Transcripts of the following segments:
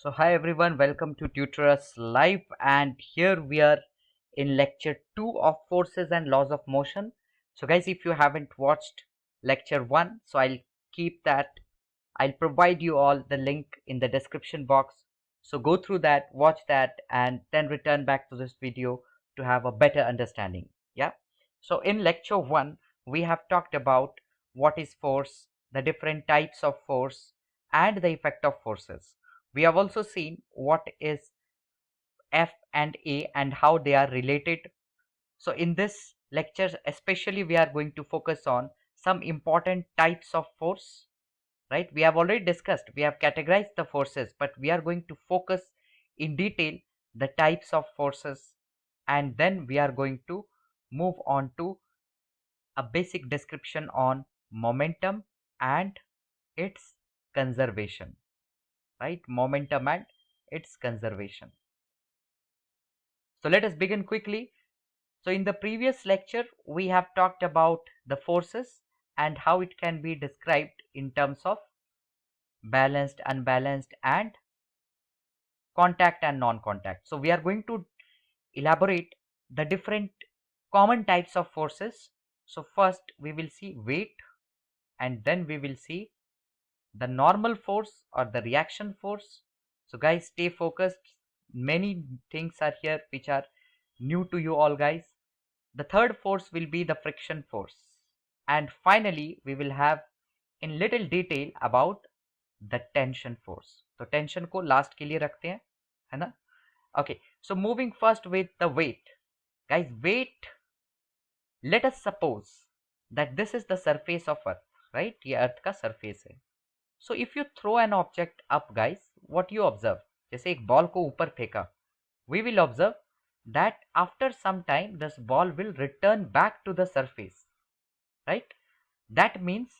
So hi everyone, welcome to Tutorus Live, and here we are in lecture 2 of forces and laws of motion. So guys, if you haven't watched lecture 1, so I'll provide you all the link in the description box. So go through that, watch that, and then return back to this video to have a better understanding. Yeah. So in lecture 1, we have talked about what is force, the different types of force, and the effect of forces. We have also seen what is F and A and how they are related. So in this lecture especially we are going to focus on some important types of force, right? We have already discussed, we have categorized the forces, but we are going to focus in detail the types of forces, and then we are going to move on to a basic description on momentum and its conservation, right? Momentum and its conservation. So let us begin quickly. So in the previous lecture, we have talked about the forces and how it can be described in terms of balanced, unbalanced, and contact and non-contact. So we are going to elaborate the different common types of forces. So first we will see weight, and then we will see the normal force or the reaction force. So guys, stay focused. Many things are here which are new to you all guys. The third force will be the friction force. And finally, we will have in little detail about the tension force. तो tension को last के लिए रखते हैं, है ना? Okay, so moving first with the weight. Guys, weight, let us suppose that this is the surface of earth, right? ये earth का surface है. So if you throw an object up guys, what you observe? जैसे एक ball को ऊपर फेंका, we will observe that after some time this ball will return back to the surface, right? That means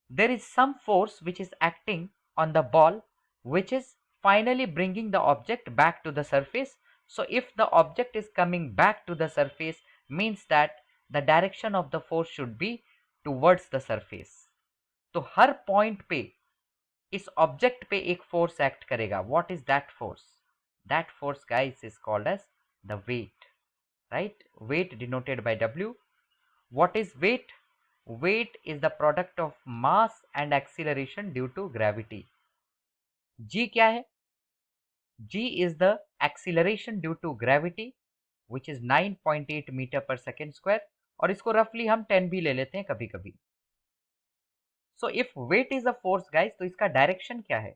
there is some force which is acting on the ball, which is finally bringing the object back to the surface. So if the object is coming back to the surface, means that the direction of the force should be towards the surface. तो हर point पे इस object पे एक force act करेगा. What is that force? That force guys is called as the weight, right? Weight denoted by W. What is weight? Weight is the product of mass and acceleration due to gravity. G क्या है? G is the acceleration due to gravity, which is 9.8 metre पर second square, और इसको रफली हम 10 भी ले लेते हैं कभी कभी. So if weight is a force guys, तो इसका डायरेक्शन क्या है?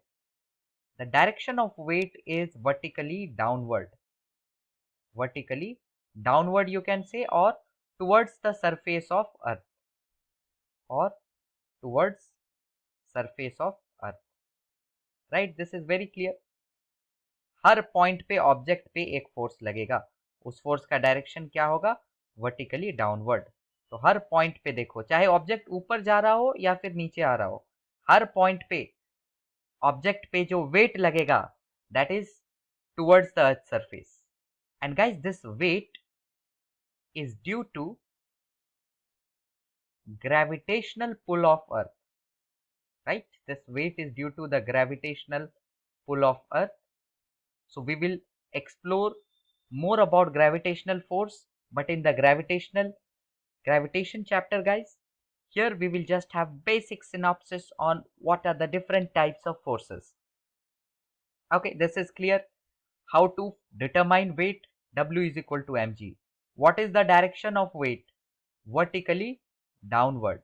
The direction of weight is vertically downward. Vertically downward you can say, or towards the surface of earth, or towards surface of earth, right? This is very clear. Her point पे object पे एक force लगेगा, उस force का direction क्या होगा? Vertically downward. तो हर point पे देखो, चाहे ऑब्जेक्ट ऊपर जा रहा हो या फिर नीचे आ रहा हो, हर पॉइंट पे ऑब्जेक्ट पे जो वेट लगेगा that is towards the earth surface. And guys, this weight is due to gravitational pull of earth, right? This weight is due to the gravitational pull of earth. So we will explore more about gravitational force, but in the gravitation chapter guys, here we will just have basic synopsis on what are the different types of forces. Okay, this is clear. How to determine weight? W is equal to mg. What is the direction of weight? Vertically downward,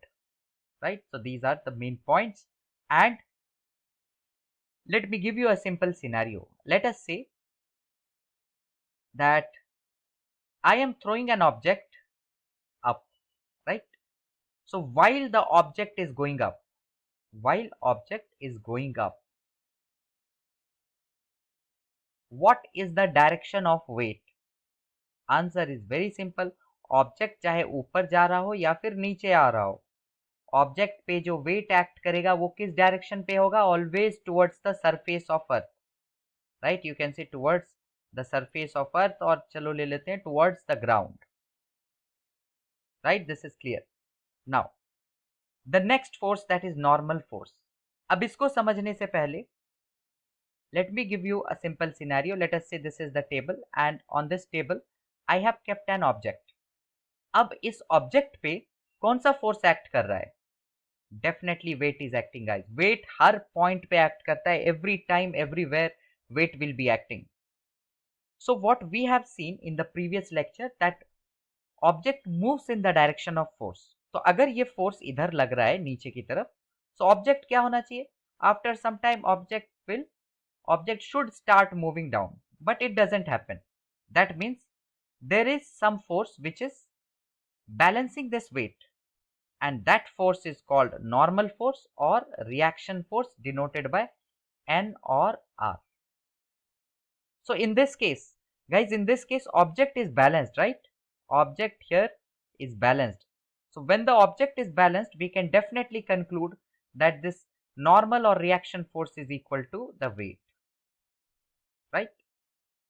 right? So these are the main points. And let me give you a simple scenario. Let us say that I am throwing an object up, right? So while the object is going up, what is the direction of weight? Answer is very simple. Object चाहे ऊपर जा रहा हो या फिर नीचे आ रहा हो, ऑब्जेक्ट पे जो वेट एक्ट करेगा वो किस डायरेक्शन पे होगा? Always towards the surface of earth, right? You can say towards the surface of earth, और चलो ले लेते हैं towards the ground, right? This is clear. Now the next force that is normal force. अब इसको समझने से पहले Let me give you a simple scenario. Let us say this is the table and on this table I have kept an object. अब इस object पे कौन सा फोर्स एक्ट कर रहा है? Definitely weight is acting guys. Weight हर point पे एक्ट करता है. Every time everywhere weight will be acting. So what we have seen in the previous lecture that object moves in the direction of force. तो अगर ये force इधर लग रहा है नीचे की तरफ, so object क्या होना चाहिए? After some time object should start moving down, but it doesn't happen. That means there is some force which is balancing this weight, and that force is called normal force or reaction force denoted by N or R. So in this case, guys, in this case object is balanced, right? Object here is balanced. So when the object is balanced, we can definitely conclude that this normal or reaction force is equal to the weight, right?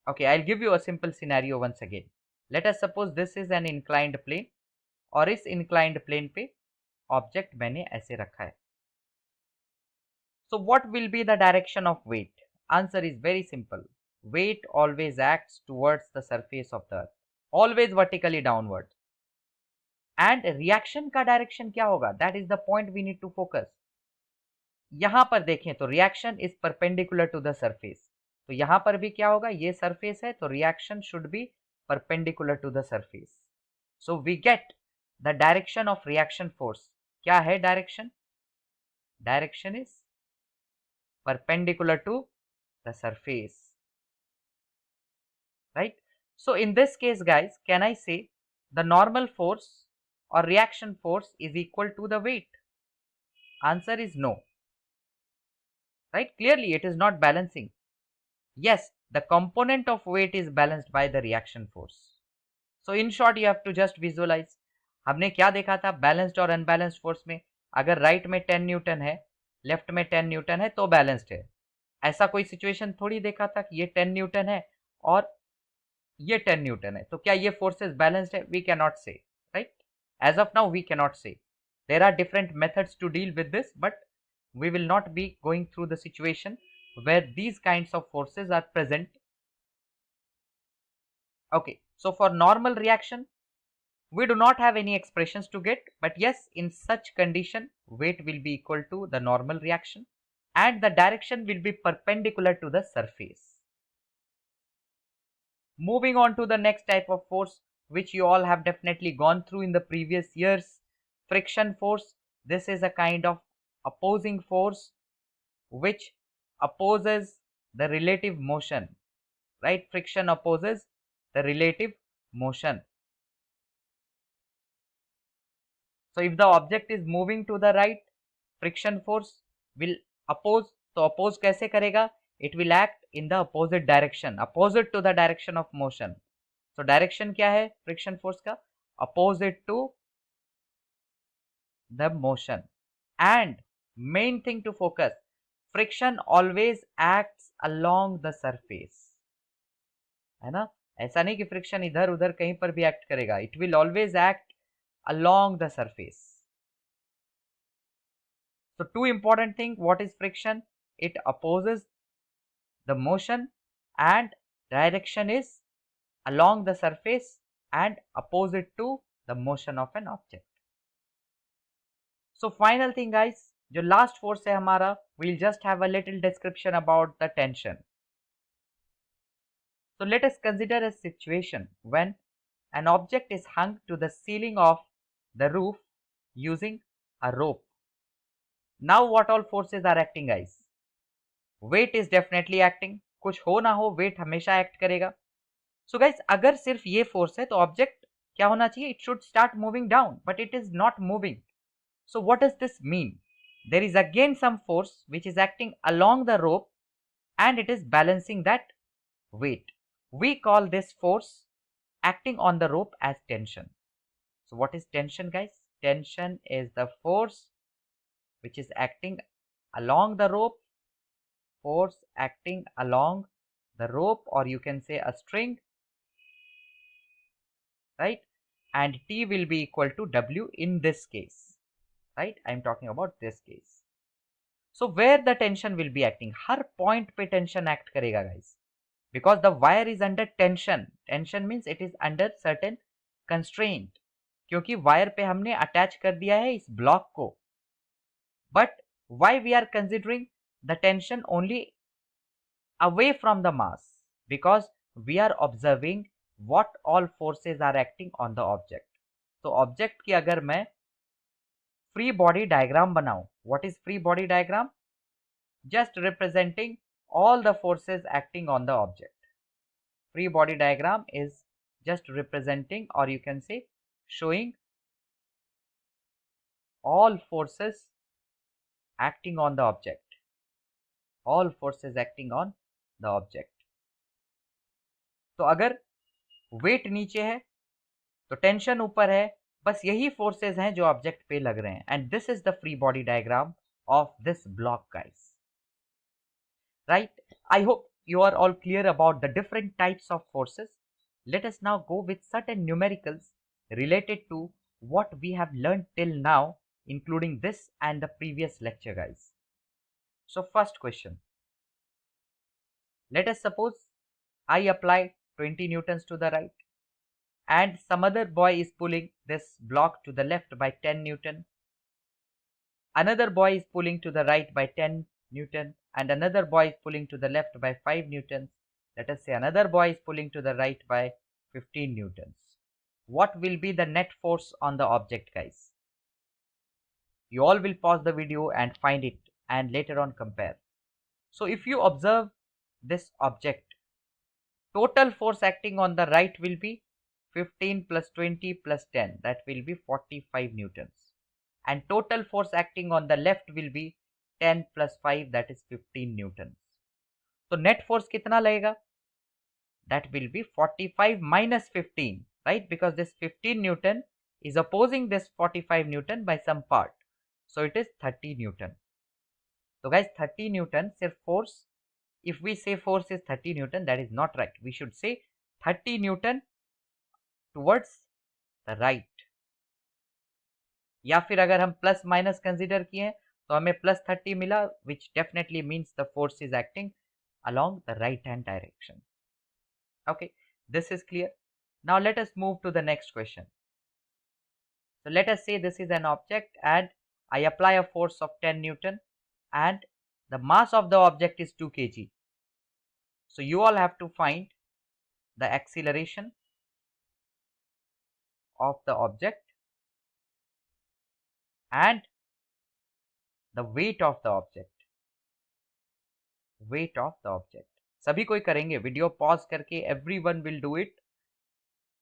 Okay, I'll give you a simple scenario once again. Let us suppose this is an inclined plane और इस inclined plane पे object मैंने ऐसे रखा है. So what will be the direction of weight? Answer is very simple. Weight always acts towards the surface of the earth, always vertically downward. And reaction का direction क्या होगा? That is the point we need to focus. यहाँ पर देखें तो reaction is perpendicular to the surface. तो यहाँ पर भी क्या होगा? ये surface है तो reaction should be perpendicular to the surface. So we get the direction of reaction force. क्या है direction? Direction is perpendicular to the surface, right? So in this case guys, can I say the normal force or reaction force is equal to the weight? Answer is no, right? Clearly it is not balancing. Yes, the component of weight is balanced by the reaction force. So in short you have to just visualize. हमने क्या देखा था? Balanced और unbalanced force में अगर right में 10 Newton है, left में 10 न्यूटन है तो बैलेंस्ड है. ऐसा कोई सिचुएशन थोड़ी देखा था कि ये 10 न्यूटन है और ये 10 न्यूटन है, तो क्या ये फोर्सेस बैलेंस्ड है? We can not say, right? As of now we can not say. There are different methods to deal with this, but we will not be going through the situation where these kinds of forces are present. Okay, so for normal reaction we do not have any expressions to get, but yes, in such condition weight will be equal to the normal reaction and the direction will be perpendicular to the surface. Moving on to the next type of force which you all have definitely gone through in the previous years, friction force. This is a kind of opposing force which opposes the relative motion, right? Friction opposes the relative motion. So if the object is moving to the right, friction force will oppose. तो oppose कैसे करेगा? It will act in the opposite direction, opposite to the direction of motion. So direction क्या है friction force का? Opposite to the motion. And main thing to focus, friction always acts along the surface, है ना? ऐसा नहीं कि friction इधर उधर कहीं पर भी एक्ट करेगा. It will always act along the surface. So two important thing, what is friction? It opposes the motion and direction is along the surface and opposite to the motion of an object. So final thing guys, जो last force है हमारा, we'll just have a little description about the tension. So let us consider a situation when an object is hung to the ceiling of the roof using a rope. Now what all forces are acting guys? Weight is definitely acting. कुछ हो ना हो weight हमेशा act करेगा. So guys, अगर सिर्फ ये force है तो object क्या होना चाहिए? It should start moving down, but it is not moving. So what does this mean? There is again some force which is acting along the rope and it is balancing that weight. We call this force acting on the rope as tension. So what is tension guys? Tension is the force which is acting along the rope, force acting along the rope, or you can say a string, right? And T will be equal to W in this case, right? I am talking about this case. So where the tension will be acting, her point पे tension act करेगा guys, because the wire is under tension. Tension means it is under certain constraint, क्योंकि wire पे हमने attach कर दिया है इस block को. But why we are considering the tension only away from the mass? Because we are observing what all forces are acting on the object. तो object की अगर मैं free body diagram बनाऊं, what is free body diagram? Just representing all the forces acting on the object. Free body diagram is just representing, or you can say showing all forces acting on the object. All forces acting on the object. तो अगर wait नीचे है तो tension ऊपर है, बस यही forces हैं जो ऑब्जेक्ट पे लग रहे हैं. And this is the free body diagram of this block guys. Right, I hope you are all clear about the different types of forces. Let us now go with certain numericals related to what we have learned till now, including this and the previous lecture guys. So first question, let us suppose I apply 20 newtons to the right and some other boy is pulling this block to the left by 10 newton. Another boy is pulling to the right by 10 newton and another boy is pulling to the left by 5 newtons. Let us say another boy is pulling to the right by 15 newtons. What will be the net force on the object guys? You all will pause the video and find it and later on compare. So if you observe this object, total force acting on the right will be 15 plus 20 plus 10, that will be 45 newtons. And total force acting on the left will be 10 plus 5, that is 15 newtons. So net force कितना लगेगा? That will be 45 minus 15, right? Because this 15 newton is opposing this 45 newton by some part. So it is 30 newton. So guys, 30 newton सिर्फ force, if we say force is 30 newton, that is not right. We should say 30 newton towards the right. या फिर अगर हम plus minus consider किए तो हमें plus 30 मिला, which definitely means the force is acting along the right hand direction. Okay, this is clear. Now let us move to the next question. So let us say this is an object and I apply a force of 10 newton and the mass of the object is 2 kg. So you all have to find the acceleration of the object and the weight of the object. Weight of the object. सभी कोई करेंगे, video pause करके everyone will do it.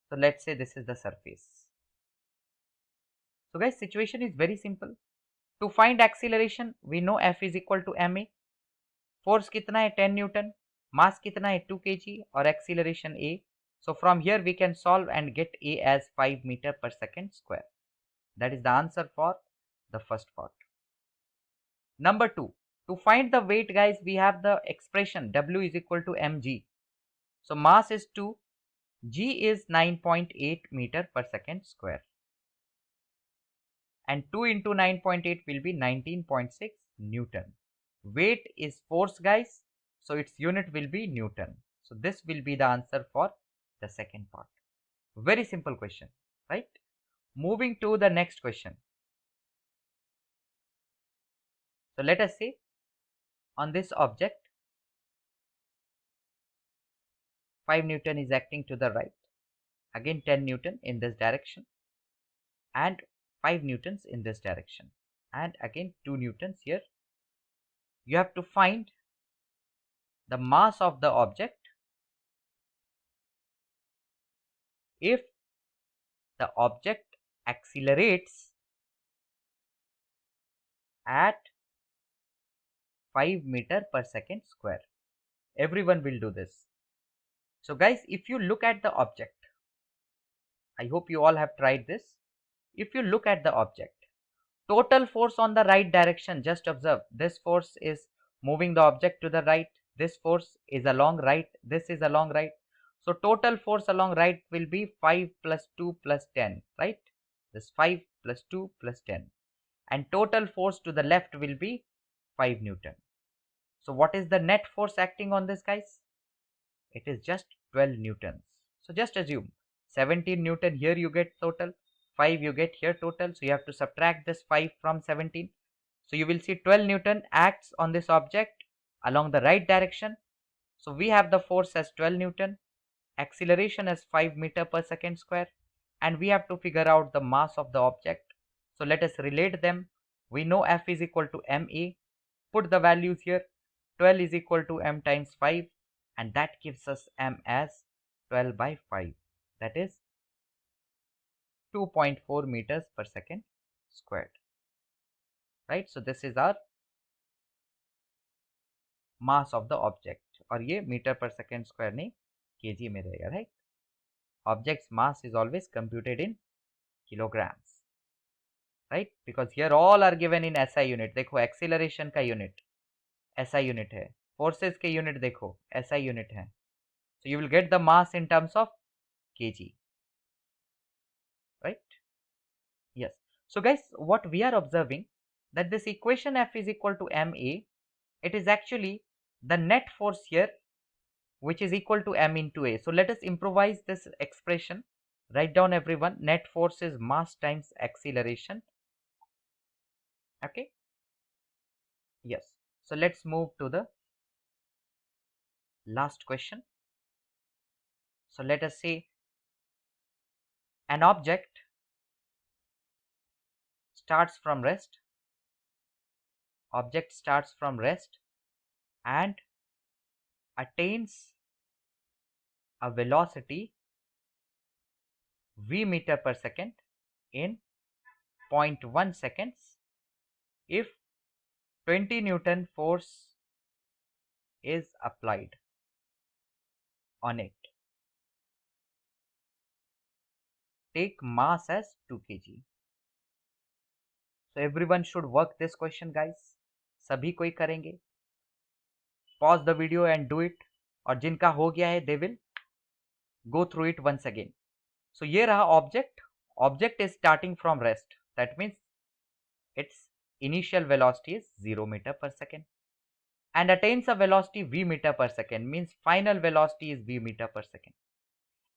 So let's say this is the surface. So guys, situation is very simple. To find acceleration, we know F is equal to ma. Force कितना है 10 Newton, mass कितना है 2 kg और acceleration a. So from here we can solve and get a as 5 meter per second square. That is the answer for the first part. Number 2, to find the weight guys, we have the expression W is equal to mg. So mass is 2, g is 9.8 meter per second square. And 2 into 9.8 will be 19.6 Newton. Weight is force guys, so its unit will be Newton. So this will be the answer for the second part. Very simple question, right? Moving to the next question. So let us say on this object 5 Newton is acting to the right, again 10 Newton in this direction and 5 newtons in this direction and again 2 newtons here. You have to find the mass of the object if the object accelerates at 5 meter per second square. Everyone will do this. So guys, if you look at the object, I hope you all have tried this. If you look at the object, total force on the right direction, just observe this force is moving the object to the right, this force is along right, this is along right. So total force along right will be 5 plus 2 plus 10, right? This 5 plus 2 plus 10. And total force to the left will be 5 Newton. So what is the net force acting on this, guys? It is just 12 Newtons. So just assume 17 Newton here you get total, 5 you get here total. So you have to subtract this 5 from 17. So you will see 12 Newton acts on this object along the right direction. So we have the force as 12 Newton, acceleration as 5 meter per second square, and we have to figure out the mass of the object. So let us relate them. We know F is equal to ma. Put the values here. 12 is equal to m times 5, and that gives us m as 12 by 5. That is 2.4 meters per second squared. Right? So this is our mass of the object. और ये metre पर second square नहीं KG में रहेगा, right? Object's mass is always computed in kilograms, right? Because here all are given in SI unit. देखो acceleration का unit SI unit है, forces के unit देखो SI unit है. So you will get the mass in terms of kg, right? Yes. So guys, what we are observing that this equation F is equal to ma, it is actually the net force here which is equal to m into a. So let us improvise this expression. Write down everyone. Net force is mass times acceleration. Okay. Yes. So let's move to the last question. So let us say an object starts from rest. Object starts from rest and attains a velocity v meter per second in 0.1 seconds if 20 Newton force is applied on it. Take mass as 2 kg. So everyone should work this question, guys. सभी कोई करेंगे. Pause the video and do it. और जिनका हो गया है, they will go through it once again. So ये रहा object. Object is starting from rest. That means its initial velocity is 0 meter per second and attains a velocity v meter per second, means final velocity is v meter per second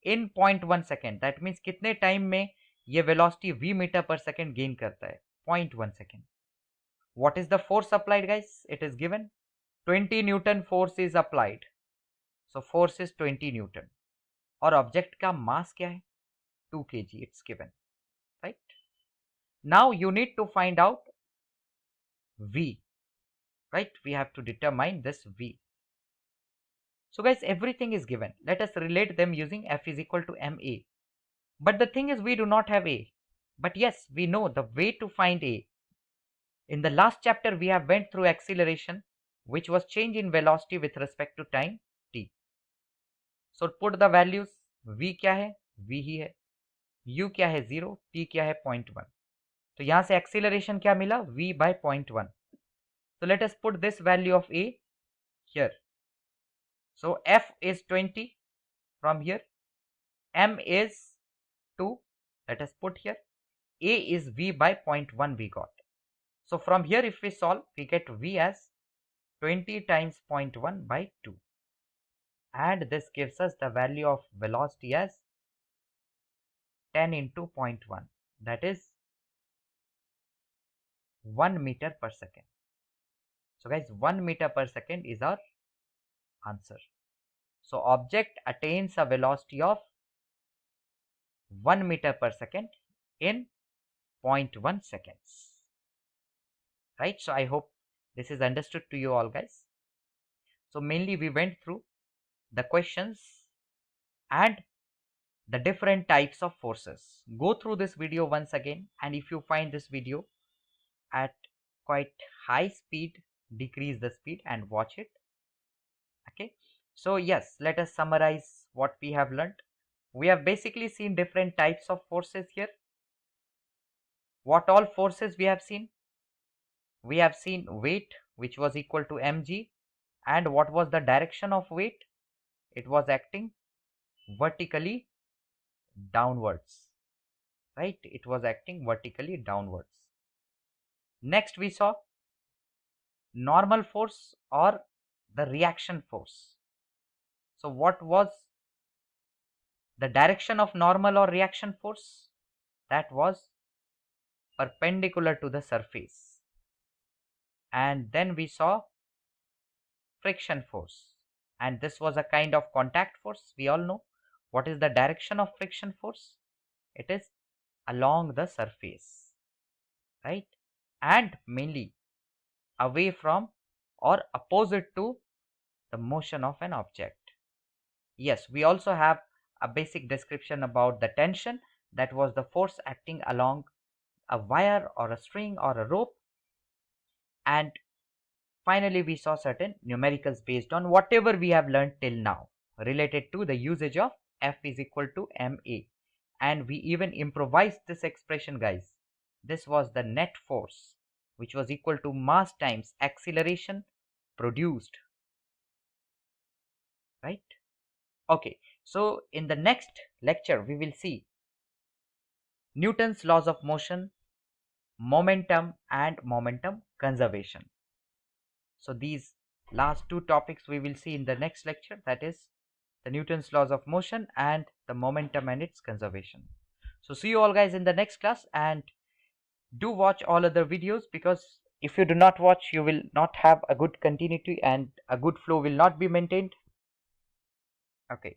in 0.1 second. That means कितने time में ये velocity v meter per second gain करता है? 0.1 second. What is the force applied, guys? It is given 20 Newton force is applied. So force is 20 Newton. और object का mass क्या है? 2 kg. It's given, right? Now you need to find out v, right? We have to determine this v. So guys, everything is given. Let us relate them using F is equal to ma. But the thing is, we do not have a. But yes, we know the way to find a. In the last chapter, we have went through acceleration, which was change in velocity with respect to time t. So put the values. v क्या है? v ही है. u क्या है? 0. t क्या है? 0.1. तो यहाँ से acceleration क्या मिला? v by 0.1. So let us put this value of a here. So f is 20 from here. M is 2. Let us put here. A is v by 0.1 we got. So from here if we solve, we get v as 20 times 0.1 by 2. And this gives us the value of velocity as 10 into 0.1. That is 1 meter per second. So guys, 1 meter per second is our answer. So object attains a velocity of 1 meter per second in 0.1 seconds. Right? So I hope this is understood to you all, guys. So mainly we went through the questions and the different types of forces. Go through this video once again, and if you find this video at quite high speed, decrease the speed and watch it. Okay. So yes, let us summarize what we have learned. We have basically seen different types of forces here. What all forces we have seen? We have seen weight, which was equal to mg, and what was the direction of weight? It was acting vertically downwards, right? It was acting vertically downwards. Next we saw normal force or the reaction force. So what was the direction of normal or reaction force? That was perpendicular to the surface. And then we saw friction force, and this was a kind of contact force. We all know what is the direction of friction force. It is along the surface, right, and mainly away from or opposite to the motion of an object. Yes, we also have a basic description about the tension. That was the force acting along a wire or a string or a rope. And finally, we saw certain numericals based on whatever we have learned till now related to the usage of F is equal to ma. And we even improvised this expression, guys. This was the net force, which was equal to mass times acceleration produced, right? Okay, so in the next lecture, we will see Newton's laws of motion, momentum, and momentum conservation. So these last two topics we will see in the next lecture, that is the Newton's laws of motion and the momentum and its conservation. So see you all guys in the next class, and do watch all other videos, because if you do not watch, you will not have a good continuity and a good flow will not be maintained. Okay.